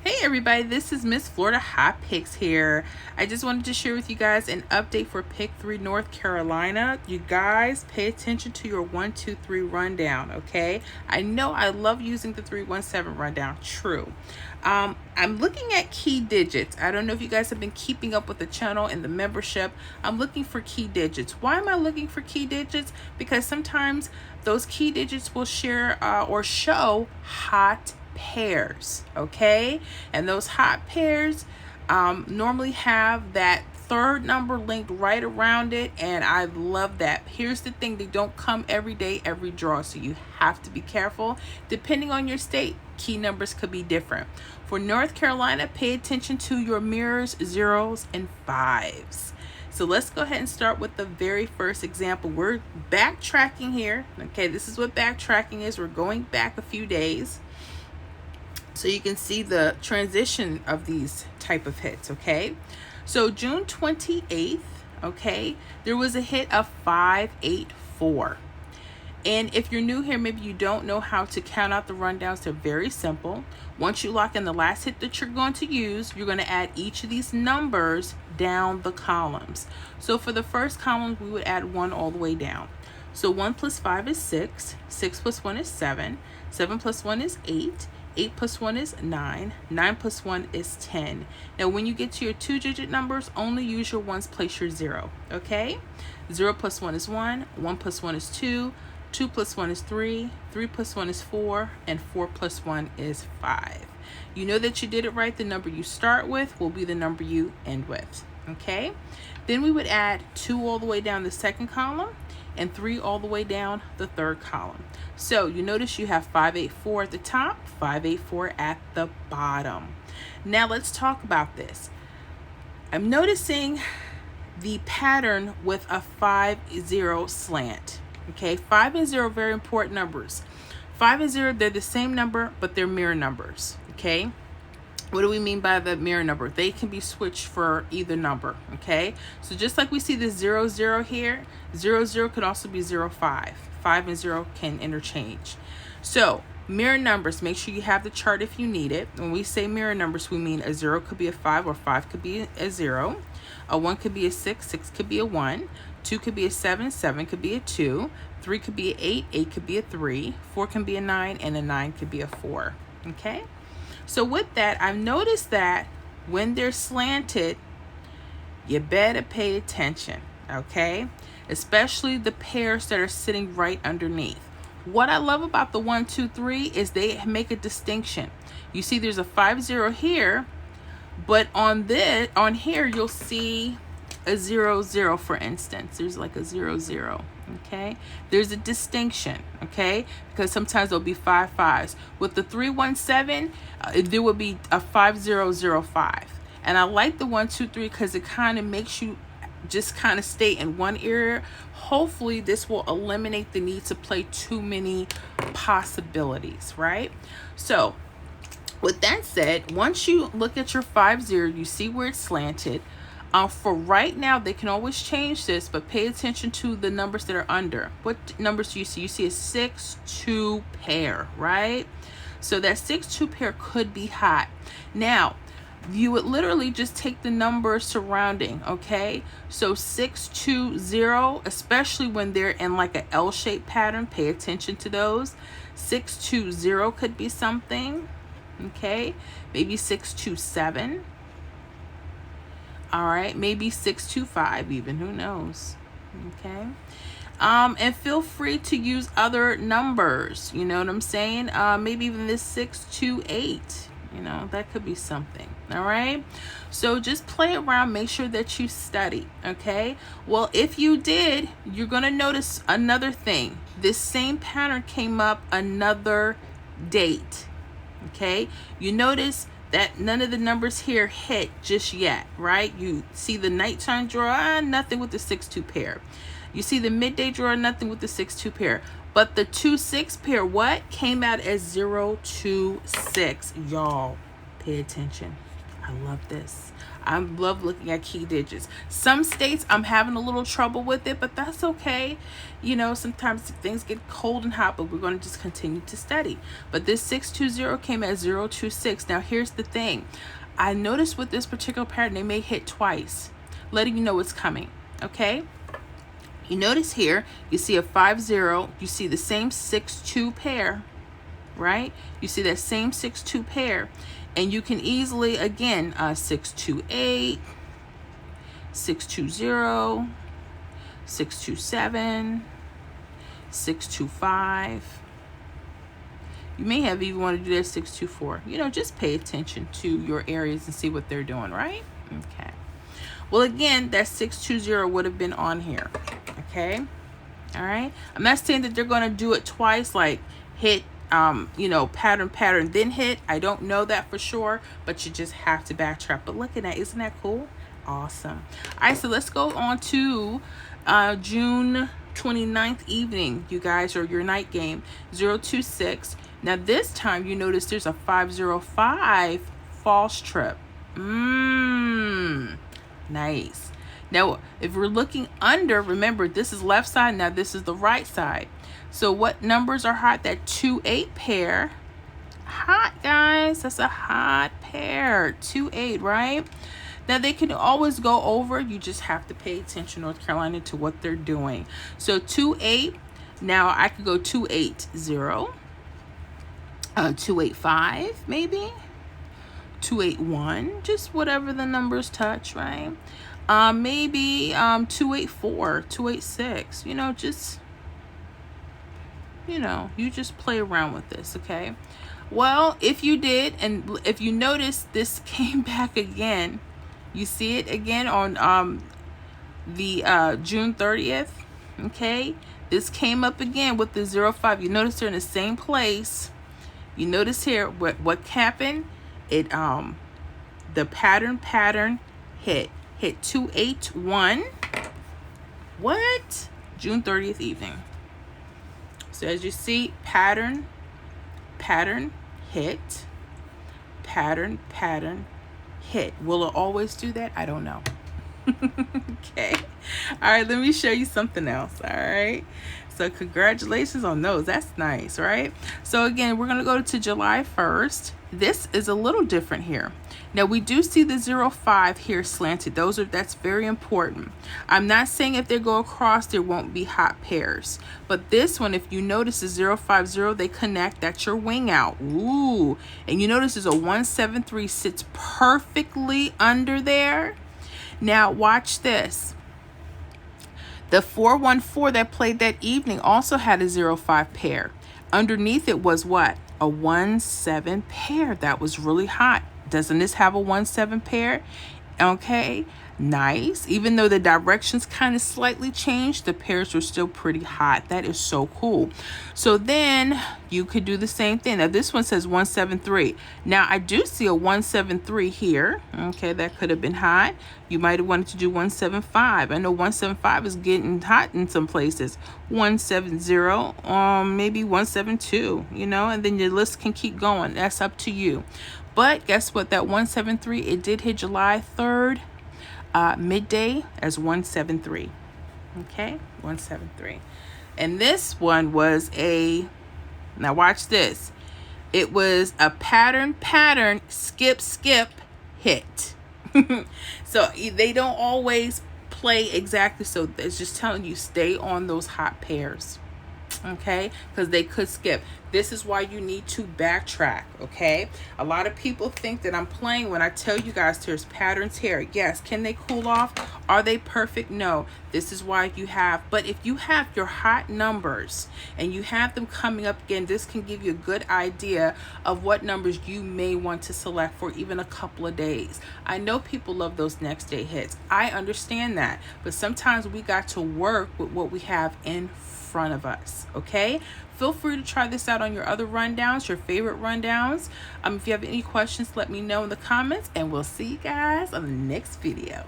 Hey everybody, this is Miss Florida Hot Picks here. I just wanted to share with you guys an update for Pick 3 North Carolina. You guys pay attention to your 1, 2, 3 rundown, okay? I know I love using the 317 rundown, true. I'm looking at key digits. I don't know if you guys have been keeping up with the channel and the membership. I'm looking for key digits. Why am I looking for key digits? Because sometimes those key digits will share or show hot pairs, okay? And those hot pairs normally have that third number linked right around it, and I love that. Here's the thing, they don't come every day, every draw, so you have to be careful. Depending on your state, key numbers could be different. For North Carolina, pay attention to your mirrors, zeros, and fives. So let's go ahead and start with the very first example. We're backtracking here, okay? This is what backtracking is. We're going back a few days, so you can see the transition of these type of hits, okay? So June 28th, okay, there was a hit of 584. And if you're new here, maybe you don't know how to count out the rundowns. They're very simple. Once you lock in the last hit that you're going to use, you're going to add each of these numbers down the columns. So for the first column, we would add 1 all the way down. So 1 plus 5 is 6, 6 plus 1 is 7, 7 plus 1 is 8, 8 plus 1 is 9, 9 plus 1 is 10. Now when you get to your 2-digit numbers, only use your ones, place your 0, okay? 0 plus 1 is 1, 1 plus 1 is 2, 2 plus 1 is 3, 3 plus 1 is 4, and 4 plus 1 is 5. You know that you did it right. The number you start with will be the number you end with, okay? Then we would add 2 all the way down the second column and 3 all the way down the third column. So you notice you have 584 at the top, 584 at the bottom. Now let's talk about this. I'm noticing the pattern with a 5-0 slant. Okay, 5 and 0, very important numbers. 5 and 0, they're the same number, but they're mirror numbers. Okay, what do we mean by the mirror number? They can be switched for either number. Okay, so just like we see the 0, 0 here, 0, 0 could also be 0, 5. 5 and 0 can interchange. So mirror numbers, make sure you have the chart if you need it. When we say mirror numbers, we mean a 0 could be a 5, or 5 could be a 0. A 1 could be a 6, 6 could be a 1. 2 could be a 7, 7 could be a 2. 3 could be an 8, 8 could be a 3. 4 can be a 9, and a 9 could be a 4. Okay? So with that, I've noticed that when they're slanted, you better pay attention, okay? Especially the pairs that are sitting right underneath. What I love about the 1, 2, 3 is they make a distinction. You see there's a 5-0 here, but on here you'll see a 0-0, for instance. There's like a 0-0, okay? There's a distinction, okay? Because sometimes there'll be 5 5s. With the 317, there would be a 5005. And I like the 1, 2, 3 because it kind of makes you just kind of stay in one area. Hopefully this will eliminate the need to play too many possibilities, right? So with that said, once you look at your 5-0, you see where it's slanted. For right now, they can always change this, but pay attention to the numbers that are under. What numbers do you see? You see a 6-2 pair, right? So that 6-2 pair could be hot. Now, you would literally just take the numbers surrounding, okay? So 6-2-0, especially when they're in like an L-shaped pattern, pay attention to those. 6-2-0 could be something, okay? Maybe 6-2-7. All right, maybe 625 even, who knows? Okay. And feel free to use other numbers, you know what I'm saying? Maybe even this 628, you know, that could be something. All right, so just play around, make sure that you study. Okay, well, if you did, you're gonna notice another thing. This same pattern came up another date. Okay, you notice that none of the numbers here hit just yet, right? You see the nighttime draw, nothing with the 6-2 pair. You see the midday draw, nothing with the 6-2 pair. But the 2-6 pair, what? Came out as 0-2-6. Y'all, pay attention. I love this. I love looking at key digits. Some states I'm having a little trouble with it, but that's okay. You know, sometimes things get cold and hot, but we're going to just continue to study. But this 620 came at 026. Now here's the thing. I noticed with this particular pattern, they may hit twice, letting you know it's coming. Okay. You notice here, you see a 5-0, you see the same 6-2 pair, right? You see that same 6-2 pair, and you can easily, again, 6-2-8, 6-2-0, 6-2-7, 6-2-5. You may have even want to do that 6-2-4. You know, just pay attention to your areas and see what they're doing, right? Okay. Well, again, that 6-2-0 would have been on here. Okay. All right. I'm not saying that they're going to do it twice, like hit, you know, pattern, then hit. I don't know that for sure, but you just have to backtrack. But look at that. Isn't that cool? Awesome. All right. So let's go on to June 29th evening, you guys, or your night game, 026. Now this time you notice there's a 505 false trip. Nice. Now, if we're looking under, remember, this is left side. Now, this is the right side. So what numbers are hot? That 2-8 pair. Hot, guys. That's a hot pair. 2-8, right? Now, they can always go over. You just have to pay attention, North Carolina, to what they're doing. So 2-8. Now, I could go 2-8-0. 2-8-5, maybe. 2-8-1. Just whatever the numbers touch, right? Maybe 2-8-4, 2-8-6. You know, just, you know, you just play around with this, okay? Well, if you did, and if you notice, this came back again. You see it again on the June 30th, okay? This came up again with the 0-5. You notice they're in the same place. You notice here what happened? It the pattern hit 2-8-1. What? June 30th evening. So as you see, pattern hit, pattern hit. Will it always do that? I don't know. Okay. All right, let me show you something else. All right. So congratulations on those. That's nice, right? So again, we're going to go to July 1st. This is a little different here. Now we do see the 0-5 here slanted. That's very important. I'm not saying if they go across, there won't be hot pairs. But this one, if you notice the 0-5-0, they connect. That's your wing out. Ooh. And you notice there's a 1-7-3 sits perfectly under there. Now watch this. The 4-1-4 that played that evening also had a 0-5 pair. Underneath it was what? A 1-7 pair. That was really hot. Doesn't this have a 1-7 pair? Okay, nice. Even though the directions kind of slightly changed, the pairs were still pretty hot. That is so cool. So then you could do the same thing. Now this one says 1-7-3. Now I do see a 1-7-3 here. Okay, that could have been hot. You might have wanted to do 1-7-5. I know 1-7-5 is getting hot in some places. 1-7-0, maybe 1-7-2, you know, and then your list can keep going. That's up to you. But guess what? That 1-7-3, it did hit July 3rd, midday as 1-7-3. Okay, 1-7-3. And this one was now watch this. It was a pattern, skip, hit. So they don't always play exactly. So it's just telling you, stay on those hot pairs. Okay, because they could skip. This is why you need to backtrack. Okay, a lot of people think that I'm playing when I tell you guys there's patterns here. Yes, can they cool off? Are they perfect? No. This is why you have, but if you have your hot numbers and you have them coming up again, this can give you a good idea of what numbers you may want to select for even a couple of days. I know people love those next day hits. I understand that, but sometimes we got to work with what we have in front of us. Okay, feel free to try this out on your other rundowns, your favorite rundowns. If you have any questions, let me know in the comments, and we'll see you guys on the next video.